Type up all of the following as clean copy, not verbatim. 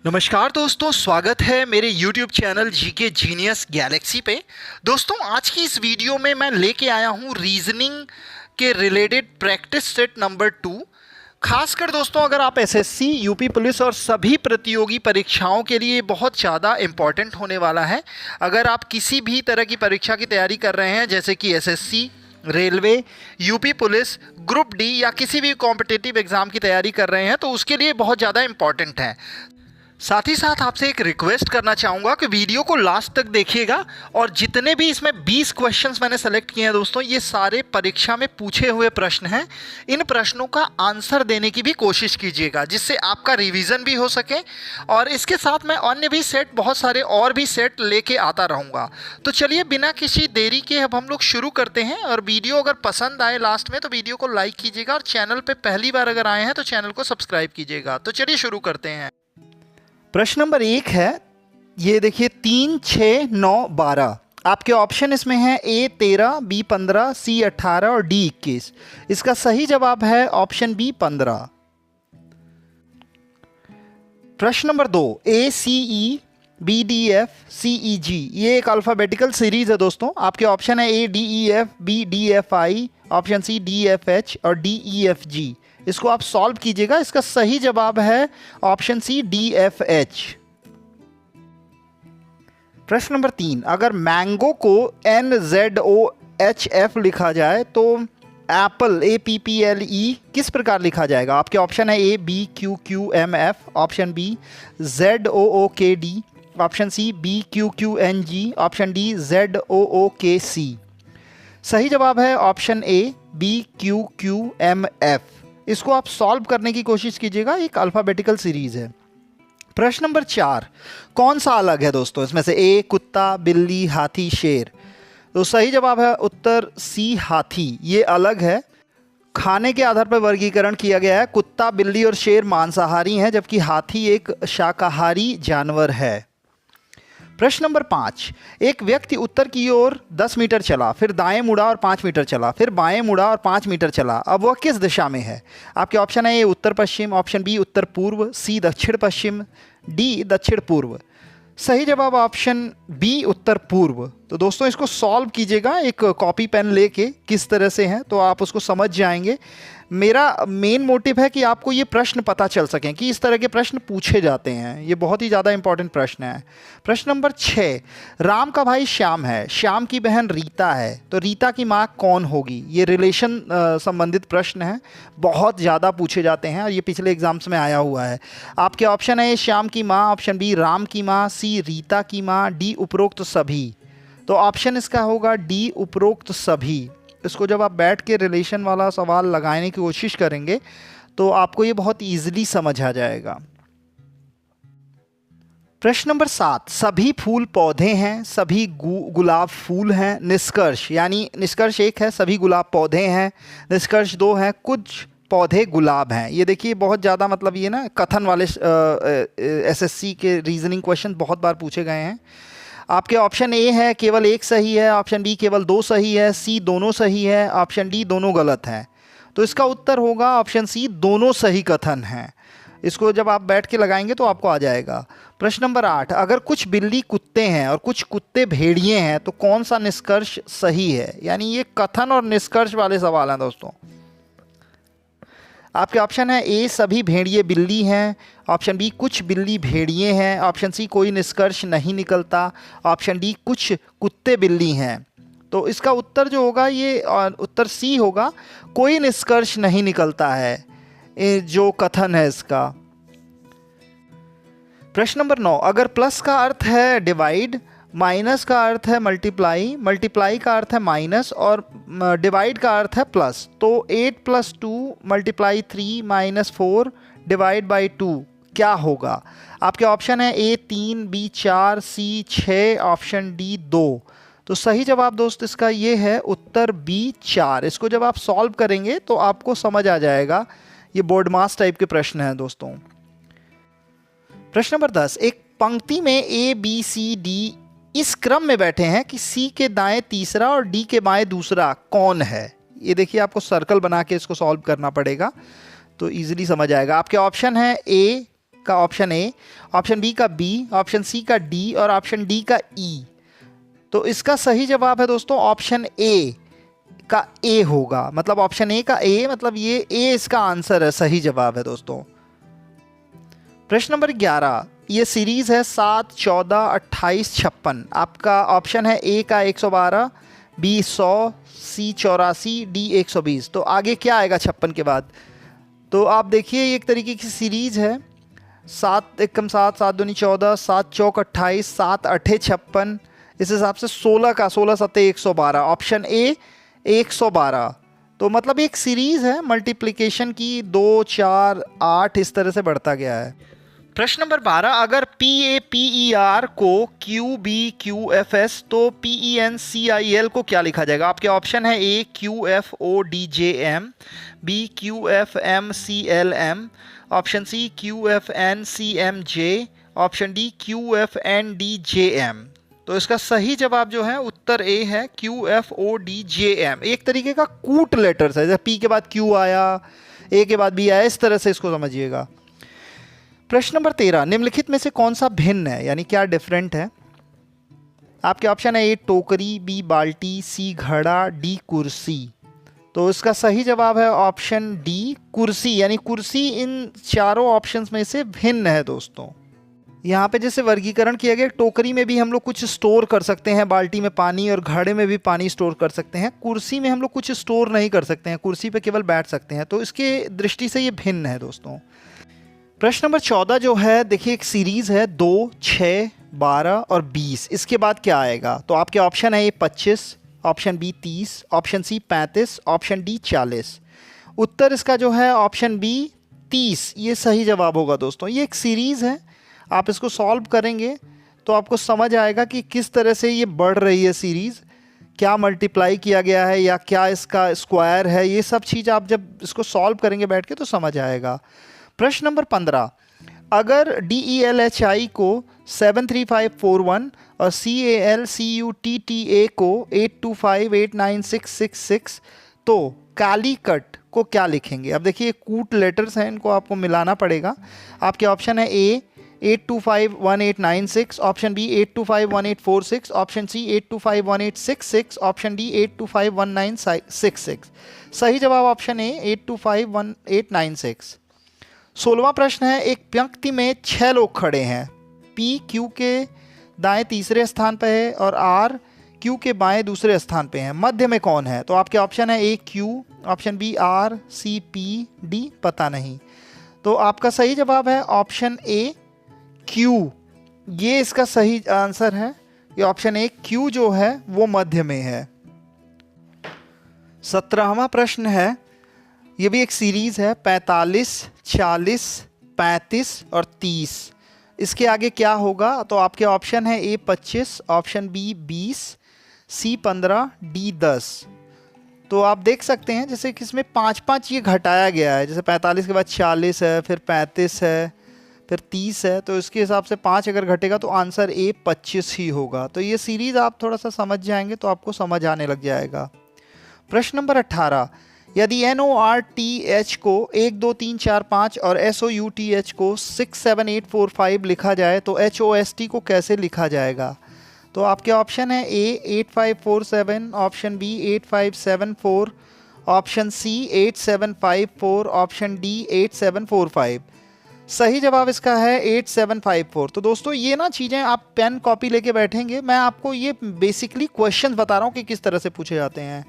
नमस्कार दोस्तों, स्वागत है मेरे YouTube channel GK genius Galaxy पे। दोस्तों, आज की इस वीडियो में मैं लेके आया हूँ रीजनिंग के रिलेटेड प्रैक्टिस सेट नंबर 2। खासकर दोस्तों, अगर आप एसएससी, यूपी पुलिस और सभी प्रतियोगी परीक्षाओं के लिए बहुत ज़्यादा इम्पॉर्टेंट होने वाला है। अगर आप किसी भी तरह की परीक्षा की तैयारी कर रहे हैं, जैसे कि SSC, railway, UP police, group D या किसी भी कॉम्पिटिटिव एग्ज़ाम की तैयारी कर रहे हैं, तो उसके लिए बहुत ज़्यादा इम्पॉर्टेंट है। साथ ही साथ आपसे एक रिक्वेस्ट करना चाहूँगा कि वीडियो को लास्ट तक देखिएगा और जितने भी इसमें 20 क्वेश्चंस मैंने सेलेक्ट किए हैं दोस्तों, ये सारे परीक्षा में पूछे हुए प्रश्न हैं। इन प्रश्नों का आंसर देने की भी कोशिश कीजिएगा, जिससे आपका रिवीजन भी हो सके। और इसके साथ मैं अन्य भी सेट, बहुत सारे और भी सेट लेके आता रहूँगा। तो चलिए, बिना किसी देरी के अब हम लोग शुरू करते हैं। और वीडियो अगर पसंद आए लास्ट में, तो वीडियो को लाइक कीजिएगा और चैनल पर पहली बार अगर आए हैं तो चैनल को सब्सक्राइब कीजिएगा। तो चलिए शुरू करते हैं। प्रश्न नंबर 1 है, ये देखिए 3, 6, 9, 12। आपके ऑप्शन इसमें है ए 13, बी 15, सी 18 और डी 21। इसका सही जवाब है ऑप्शन बी 15। प्रश्न number 2, A C E, B D F, C E G. ये एक अल्फ़ाबेटिकल सीरीज है दोस्तों। आपके ऑप्शन है A D E F, B D F I, option C D F H और डी ई एफ जी। इसको आप सॉल्व कीजिएगा। इसका सही जवाब है option C D F H. प्रश्न नंबर 3, अगर मैंगो को N Z O H F लिखा जाए तो एप्पल ए पी पी एल ई किस प्रकार लिखा जाएगा? आपके ऑप्शन है A B Q Q M F, option B Z O O K D, option C B Q Q N G, option D Z O O K C. सही जवाब है option A B Q Q M F. इसको आप solve करने की कोशिश कीजिएगा। एक अल्फ़ाबेटिकल सीरीज है। प्रश्न नंबर 4, कौन सा अलग है दोस्तों इसमें से? ए कुत्ता, बिल्ली, हाथी, शेर। तो सही जवाब है उत्तर सी हाथी। ये अलग है। खाने के आधार पर वर्गीकरण किया गया है। कुत्ता, बिल्ली और शेर मांसाहारी हैं, जबकि हाथी एक शाकाहारी जानवर है। प्रश्न नंबर 5, एक व्यक्ति उत्तर की ओर 10 मीटर चला, फिर दाएं मुड़ा और 5 मीटर चला, फिर बाएं मुड़ा और 5 मीटर चला। अब वह किस दिशा में है? आपके ऑप्शन है ए उत्तर पश्चिम, ऑप्शन बी उत्तर पूर्व, सी दक्षिण पश्चिम, डी दक्षिण पूर्व। सही जवाब ऑप्शन बी उत्तर पूर्व। तो दोस्तों, इसको सॉल्व कीजिएगा एक कॉपी पेन लेके। किस तरह से है तो आप उसको समझ जाएंगे। मेरा मेन मोटिव है कि आपको ये प्रश्न पता चल सकें कि इस तरह के प्रश्न पूछे जाते हैं। ये बहुत ही ज़्यादा इंपॉर्टेंट प्रश्न है। प्रश्न नंबर 6, राम का भाई श्याम है, श्याम की बहन रीता है, तो रीता की माँ कौन होगी? ये रिलेशन संबंधित प्रश्न है, बहुत ज़्यादा पूछे जाते हैं और ये पिछले एग्जाम्स में आया हुआ है। आपके ऑप्शन है श्याम की माँ, ऑप्शन बी राम की माँ, सी रीता की माँ, डी उपरोक्त सभी। तो ऑप्शन इसका होगा डी उपरोक्त सभी। इसको जब आप बैठ के रिलेशन वाला सवाल लगाने की कोशिश करेंगे तो आपको ये बहुत ईजिली समझ आ जाएगा। प्रश्न नंबर 7, सभी फूल पौधे हैं, सभी गुलाब फूल हैं। निष्कर्ष, यानी निष्कर्ष 1 है सभी गुलाब पौधे हैं, निष्कर्ष 2 है कुछ पौधे गुलाब हैं। ये देखिए बहुत ज़्यादा, मतलब ये ना कथन वाले एसएससी के रीजनिंग क्वेश्चन बहुत बार पूछे गए हैं। आपके ऑप्शन ए है केवल 1 सही है, ऑप्शन बी केवल 2 सही है, सी दोनों सही है, ऑप्शन डी दोनों गलत हैं। तो इसका उत्तर होगा ऑप्शन सी दोनों सही कथन हैं। इसको जब आप बैठ के लगाएंगे तो आपको आ जाएगा। प्रश्न नंबर 8, अगर कुछ बिल्ली कुत्ते हैं और कुछ कुत्ते भेड़िए हैं तो कौन सा निष्कर्ष सही है? यानी ये कथन और निष्कर्ष वाले सवाल हैं दोस्तों। आपके ऑप्शन है ए सभी भेड़िए बिल्ली हैं, ऑप्शन बी कुछ बिल्ली भेड़िए हैं, ऑप्शन सी कोई निष्कर्ष नहीं निकलता, ऑप्शन डी कुछ कुत्ते बिल्ली हैं। तो इसका उत्तर जो होगा ये उत्तर सी होगा, कोई निष्कर्ष नहीं निकलता है, जो कथन है इसका। प्रश्न नंबर 9, अगर प्लस का अर्थ है डिवाइड, माइनस का अर्थ है मल्टीप्लाई, मल्टीप्लाई का अर्थ है माइनस और डिवाइड का अर्थ है प्लस, तो 8 + 2 × 3 - 4 डिवाइड बाई 2 क्या होगा? आपके ऑप्शन है ए 3, बी 4, सी 6, ऑप्शन डी 2। तो सही जवाब दोस्त इसका ये है उत्तर बी 4। इसको जब आप सॉल्व करेंगे तो आपको समझ आ जाएगा। ये बोर्ड मास टाइप के प्रश्न हैं दोस्तों। प्रश्न नंबर 10, एक पंक्ति में ए बी सी डी इस क्रम में बैठे हैं कि सी के दाएं तीसरा और डी के बाएं दूसरा कौन है? ये देखिए, आपको सर्कल बना के इसको सॉल्व करना पड़ेगा तो इजीली समझ आएगा। आपके ऑप्शन है ए का ऑप्शन ए, ऑप्शन बी का बी, ऑप्शन सी का डी और ऑप्शन डी का ई। तो इसका सही जवाब है दोस्तों ऑप्शन ए का ए होगा, मतलब ऑप्शन ए का ए, मतलब ये ए इसका आंसर है, सही जवाब है दोस्तों। प्रश्न नंबर 11, ये सीरीज है 7, 14, 28, 56। आपका ऑप्शन है ए का 112, बी 100, सी 84, डी 120। तो आगे क्या आएगा 56 के बाद? तो आप देखिए ये एक तरीके की सीरीज है, 7 एकम 7, 7 दूनी 14, 7 चौक 28, 7 अठे 56। इस हिसाब से 16 का 16 सत्ते 112, ऑप्शन ए 112। तो मतलब एक सीरीज है मल्टीप्लिकेशन की, 2, 4, 8 इस तरह से बढ़ता गया है। प्रश्न नंबर 12, अगर PAPER को QBQFS तो PENCIL को क्या लिखा जाएगा? आपके ऑप्शन है A QFODJM, B QFMCLM, option C QFNCMJ, option D QFNDJM। तो इसका सही जवाब जो है उत्तर ए है QFODJM। एक तरीके का कूट लेटर्स है, जैसे P के बाद Q आया, A के बाद B आया, इस तरह से इसको समझिएगा। प्रश्न नंबर 13, निम्नलिखित में से कौन सा भिन्न है, यानी क्या डिफरेंट है? आपके ऑप्शन है ए टोकरी, बी बाल्टी, सी घड़ा, डी कुर्सी। तो इसका सही जवाब है ऑप्शन डी कुर्सी, यानी कुर्सी इन चारों ऑप्शंस में से भिन्न है दोस्तों। यहाँ पे जैसे वर्गीकरण किया गया, टोकरी में भी हम लोग कुछ स्टोर कर सकते हैं, बाल्टी में पानी, और घड़े में भी पानी स्टोर कर सकते हैं। कुर्सी में हम लोग कुछ स्टोर नहीं कर सकते हैं, कुर्सी पे केवल बैठ सकते हैं। तो इसके दृष्टि से ये भिन्न है दोस्तों। प्रश्न नंबर 14 जो है, देखिए एक सीरीज है 2, 6, 12 और 20। इसके बाद क्या आएगा? तो आपके ऑप्शन है ए 25, option B 30, option C 35, option D 40। उत्तर इसका जो है ऑप्शन बी 30, ये सही जवाब होगा दोस्तों। ये एक सीरीज़ है, आप इसको सॉल्व करेंगे तो आपको समझ आएगा कि किस तरह से ये बढ़ रही है सीरीज़, क्या मल्टीप्लाई किया गया है या क्या इसका स्क्वायर है। ये सब चीज़ आप जब इसको सॉल्व करेंगे बैठ के तो समझ आएगा। प्रश्न नंबर 15, अगर DELHI को 73541 और CALCUTTA को 8258966 तो कालीकट को क्या लिखेंगे? अब देखिए कूट लेटर्स हैं, इनको आपको मिलाना पड़ेगा। आपके ऑप्शन है ए 8251896, option B 8251846, option C 8251866, option D 8251966। सही जवाब ऑप्शन ए 8251896। 16वां प्रश्न है, एक पंक्ति में 6 लोग खड़े हैं, P Q के दाएं तीसरे स्थान पर है और R Q के बाएं दूसरे स्थान पे है। मध्य में कौन है? तो आपके ऑप्शन है A Q, option B R, C P, D पता नहीं। तो आपका सही जवाब है ऑप्शन ए Q, ये इसका सही आंसर है। ये ऑप्शन ए Q जो है वो मध्य में है। 17वां प्रश्न है, ये भी एक सीरीज है 45, 40, 35 और 30। इसके आगे क्या होगा? तो आपके ऑप्शन है ए 25, ऑप्शन बी 20, सी 15, डी 10। तो आप देख सकते हैं जैसे कि इसमें 5-5 ये घटाया गया है, जैसे 45 के बाद 40 है, फिर 35 है, फिर 30 है। तो इसके हिसाब से 5 अगर घटेगा तो आंसर ए 25 ही होगा। तो ये सीरीज़ आप थोड़ा सा समझ जाएंगे तो आपको समझ आने लग जाएगा। प्रश्न नंबर 18, यदि NORTH को 1 2 3 4 5 और SOUTH को 6 7 8 4 5 लिखा जाए तो HOST को कैसे लिखा जाएगा? तो आपके ऑप्शन है ए 8547, option B 8574, option C 8754, option D 8745। सही जवाब इसका है 8754। तो दोस्तों ये ना चीज़ें आप पेन कॉपी लेके बैठेंगे, मैं आपको ये बेसिकली क्वेश्चन बता रहा हूँ कि किस तरह से पूछे जाते हैं।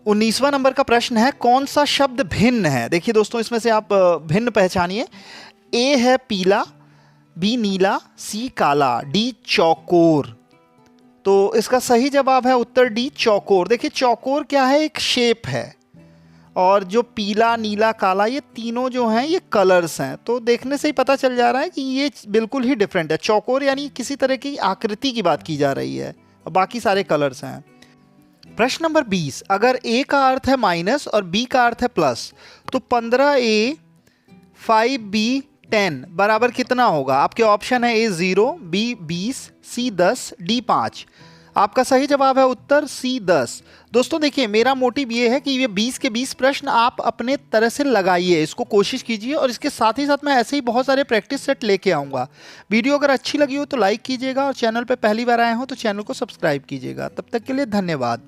19वां नंबर का प्रश्न है, कौन सा शब्द भिन्न है? देखिए दोस्तों इसमें से आप भिन्न पहचानिए। ए है पीला, बी नीला, सी काला, डी चौकोर। तो इसका सही जवाब है उत्तर डी चौकोर। देखिए चौकोर क्या है? एक शेप है, और जो पीला, नीला, काला ये तीनों जो हैं ये कलर्स हैं। तो देखने से ही पता चल जा रहा है कि ये बिल्कुल ही डिफरेंट है। चौकोर यानी किसी तरह की आकृति की बात की जा रही है, और बाकी सारे कलर्स हैं। प्रश्न नंबर 20, अगर A का अर्थ है माइनस और B का अर्थ है प्लस तो 15A 5B 10 बराबर कितना होगा? आपके ऑप्शन है A 0, B 20, C 10, D 5। आपका सही जवाब है उत्तर सी 10। दोस्तों देखिए, मेरा मोटिव ये है कि ये 20 के 20 प्रश्न आप अपने तरह से लगाइए, इसको कोशिश कीजिए, और इसके साथ ही साथ मैं ऐसे ही बहुत सारे प्रैक्टिस सेट लेके आऊँगा। वीडियो अगर अच्छी लगी हो तो लाइक कीजिएगा, और चैनल पर पहली बार आए हो तो चैनल को सब्सक्राइब कीजिएगा। तब तक के लिए धन्यवाद।